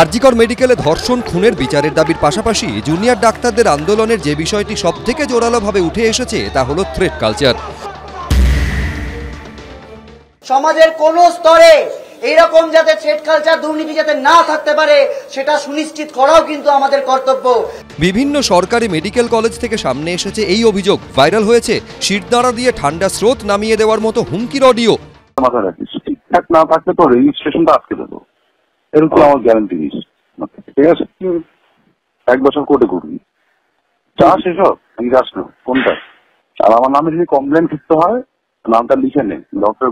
আরজিকর মেডিকেলে ধর্ষণ খুনের বিচারের দাবির পাশাপাশি জুনিয়র ডাক্তারদের আন্দোলনের যে বিষয়টি সবথেকে জোরালোভাবে উঠে এসেছে তা হলো থ্রেট কালচার। সমাজের কোন স্তরে এইরকম যাতে থ্রেট কালচার, দুর্নীতি যাতে না থাকতে পারে সেটা সুনিশ্চিত করাও কিন্তু আমাদের কর্তব্য। বিভিন্ন সরকারি মেডিকেল কলেজ থেকে সামনে এসেছে এই অভিযোগ। ভাইরাল হয়েছে শিরদাঁড়া দিয়ে ঠান্ডা স্রোত নামিয়ে দেওয়ার মতো হুমকির অডিও। মাথায় রাখিস, ঠিকঠাক না থাকলে তো রেজিস্ট্রেশনটা আটকে দেবো, এরকম আমার গ্যারান্টি দিস। ঠিক আছে, 1 বছর কোর্টে করবি, চাষ এসব আমি যাস না কোনটা। আর আমার নামে যদি কমপ্লেন করতে হয় নামটা লিখে নে, ডক্টর।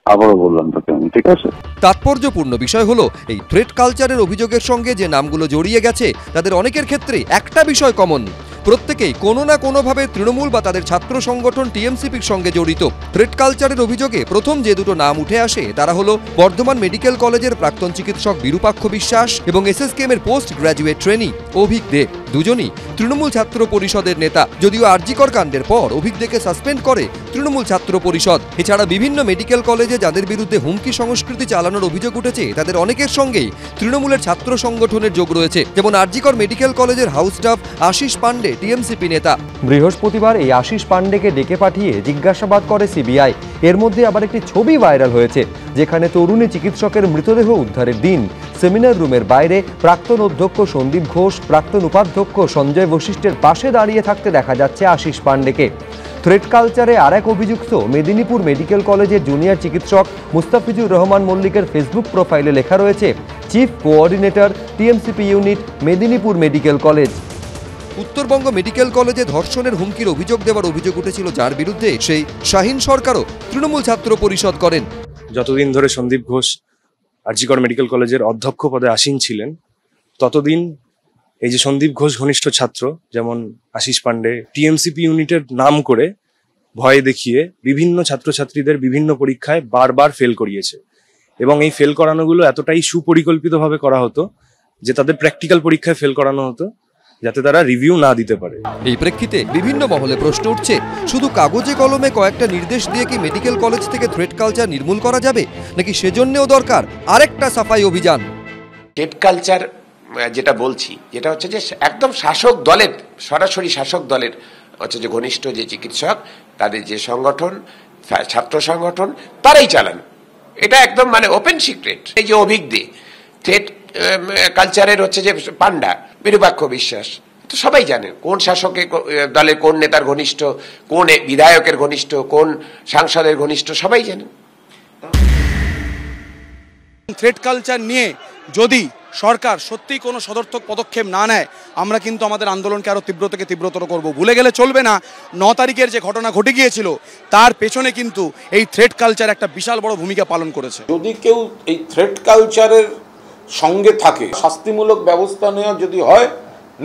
আবারও বললাম তোকে আমি, ঠিক আছে। তাৎপর্যপূর্ণ বিষয় হলো এই থ্রেট কালচারের অভিযোগের সঙ্গে যে নামগুলো জড়িয়ে গেছে তাদের অনেকের ক্ষেত্রে একটা বিষয় কমন, প্রত্যেকেই কোনো না কোনোভাবে তৃণমূল বা তাদের ছাত্র সংগঠন টিএমসিপির সঙ্গে জড়িত। থ্রেট কালচারের অভিযোগে প্রথম যে দুটো নাম উঠে আসে তারা হলো বর্ধমান মেডিকেল কলেজের প্রাক্তন চিকিৎসক বিরূপাক্ষ বিশ্বাস এবং এসএসকেএম-এর পোস্ট গ্র্যাজুয়েট ট্রেনি অভিক দে, দুজনই তৃণমূল ছাত্র পরিষদের নেতা। যদিও আরজিকর কাণ্ডের পর অভিক দেকে সাসপেন্ড করে তৃণমূল ছাত্র পরিষদ। এছাড়া বিভিন্ন মেডিকেল কলেজে যাদের বিরুদ্ধে হুমকি সংস্কৃতি চালানোর অভিযোগ উঠেছে তাদের অনেকের সঙ্গেই তৃণমূলের ছাত্র সংগঠনের যোগ রয়েছে, যেমন আরজিকর মেডিকেল কলেজের house staff Ashis Pande, TMCP নেতা। বৃহস্পতিবার এই আশিস পান্ডেকে ডেকে পাঠিয়ে জিজ্ঞাসাবাদ করে সিবিআই। এর মধ্যে আবার একটি ছবি ভাইরাল হয়েছে যেখানে তরুণী চিকিৎসকের মৃতদেহ উদ্ধারের দিন সেমিনার রুমের বাইরে প্রাক্তন অধ্যক্ষ সন্দীপ ঘোষ, প্রাক্তন উপাধ্যক্ষ সঞ্জয় বশিষ্ঠের পাশে দাঁড়িয়ে থাকতে দেখা যাচ্ছে আশিস পান্ডেকে। থ্রেট কালচারে আর এক অভিযুক্ত মেদিনীপুর মেডিকেল কলেজের জুনিয়র চিকিৎসক মুস্তাফিজুর রহমান মল্লিকের ফেসবুক প্রোফাইলে লেখা রয়েছে chief coordinator TMCP unit Medinipur medical college. Uttarbanga medical কলেজে ধর্ষণের হুমকির অভিযোগ দেওয়ার অভিযোগ উঠেছিল যার বিরুদ্ধে সেই শাহিন সরকারও তৃণমূল ছাত্র পরিষদ করেন। যতদিন ধরে সন্দীপ ঘোষ আরজিকর মেডিকেল কলেজের অধ্যক্ষ পদে আসীন ছিলেন ততদিন এই যে সন্দীপ ঘোষ ঘনিষ্ঠ ছাত্র যেমন আশিস পান্ডে টিএমসিপি ইউনিটের নাম করে ভয় দেখিয়ে বিভিন্ন ছাত্রছাত্রীদের বিভিন্ন পরীক্ষায় বারবার ফেল করিয়েছে এবং এই ফেল করানোগুলো এতটাই সুপরিকল্পিতভাবে করা হতো যে তাদের প্র্যাকটিক্যাল পরীক্ষায় ফেল করানো হতো যাতে তারা রিভিউ না দিতে পারে। এই প্রেক্ষিতে বিভিন্ন মহলে প্রশ্ন উঠছে, শুধু কাগজে কলমে কয়েকটা নির্দেশ দিয়ে কি মেডিকেল কলেজ থেকে থ্রেট কালচার নির্মূল করা যাবে, নাকি সেজন্যও দরকার আরেকটা সাফাই অভিযান? থ্রেট কালচার যেটা বলছি যেটা হচ্ছে যে একদম শাসক দলের, সরাসরি শাসক দলের হচ্ছে যে ঘনিষ্ঠ যে চিকিৎসক তাদের যে সংগঠন, ছাত্র সংগঠন, তারাই চালান। এটা একদম মানে ওপেন সিক্রেট। এই যে অভিক দে, থ্রেট কালচারের হচ্ছে যে পান্ডা বিরূপাক্ষ বিশ্বাস, তো সবাই জানেন কোন শাসকের দলের কোন নেতার ঘনিষ্ঠ, কোন বিধায়কের ঘনিষ্ঠ, কোন সাংসদের ঘনিষ্ঠ, সবাই জানেন। থ্রেট কালচার নিয়ে যদি সরকার সত্যিই কোনো সদর্থক পদক্ষেপ না নেয় আমরা কিন্তু আমাদের আন্দোলনকে আরও তীব্র থেকে তীব্রতর করব। ভুলে গেলে চলবে না 9 তারিখের যে ঘটনা ঘটে গিয়েছিল তার পেছনে কিন্তু এই থ্রেট কালচার একটা বিশাল বড় ভূমিকা পালন করেছে। যদি কেউ এই থ্রেট কালচারের সঙ্গে থাকে শাস্তিমূলক ব্যবস্থা নেওয়া যদি হয়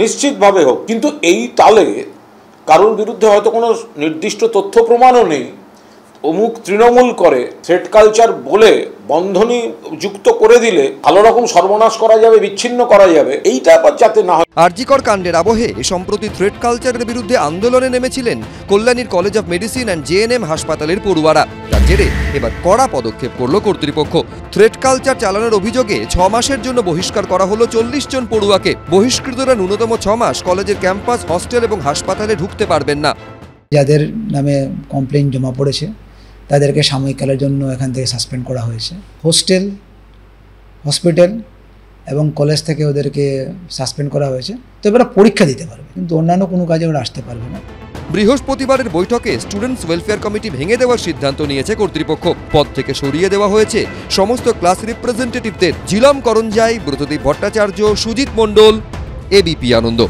নিশ্চিতভাবে হোক, কিন্তু এই তালে কারোর বিরুদ্ধে হয়তো কোনো নির্দিষ্ট তথ্য প্রমাণও নেই, অমুক তৃণমূল করে থ্রেট কালচার বলে বন্ধনী যুক্ত করে দিলে ভালো রকম সর্বনাশ করা যাবে, বিচ্ছিন্ন করা যাবে, এইটা আবার যাতে না হয়। আরজিকর কাণ্ডের আবহে সম্প্রতি থ্রেট কালচারের বিরুদ্ধে আন্দোলনে নেমেছিলেন কল্যাণীর college of medicine and JNM হাসপাতালের পড়ুয়ারা। তার জেরে এবার কড়া পদক্ষেপ করল কর্তৃপক্ষ। থ্রেট কালচার চালানোর অভিযোগে 6 মাসের জন্য বহিষ্কার করা হলো 40 জন পড়ুয়াকে। বহিষ্কৃতরা ন্যূনতম 6 মাস কলেজের ক্যাম্পাস, হস্টেল এবং হাসপাতালে ঢুকতে পারবেন না। যাদের নামে কমপ্লেইন জমা পড়েছে তাদেরকে সাময়িককালের জন্য এখান থেকে সাসপেন্ড করা হয়েছে। হোস্টেল, হসপিটাল এবং কলেজ থেকে ওদেরকে সাসপেন্ড করা হয়েছে। তো এবার পরীক্ষা দিতে পারবে, কিন্তু অন্যান্য কোনো কাজে ওরা আসতে পারবে না। বৃহস্পতিবারের বৈঠকে স্টুডেন্টস ওয়েলফেয়ার কমিটি ভেঙে দেওয়ার সিদ্ধান্ত নিয়েছে কর্তৃপক্ষ। পদ থেকে সরিয়ে দেওয়া হয়েছে সমস্ত ক্লাস রিপ্রেজেন্টেটিভদের। ঝিলাম করঞ্জাই, ব্রতদীপ ভট্টাচার্য, সুজিত মণ্ডল, এবিপি আনন্দ।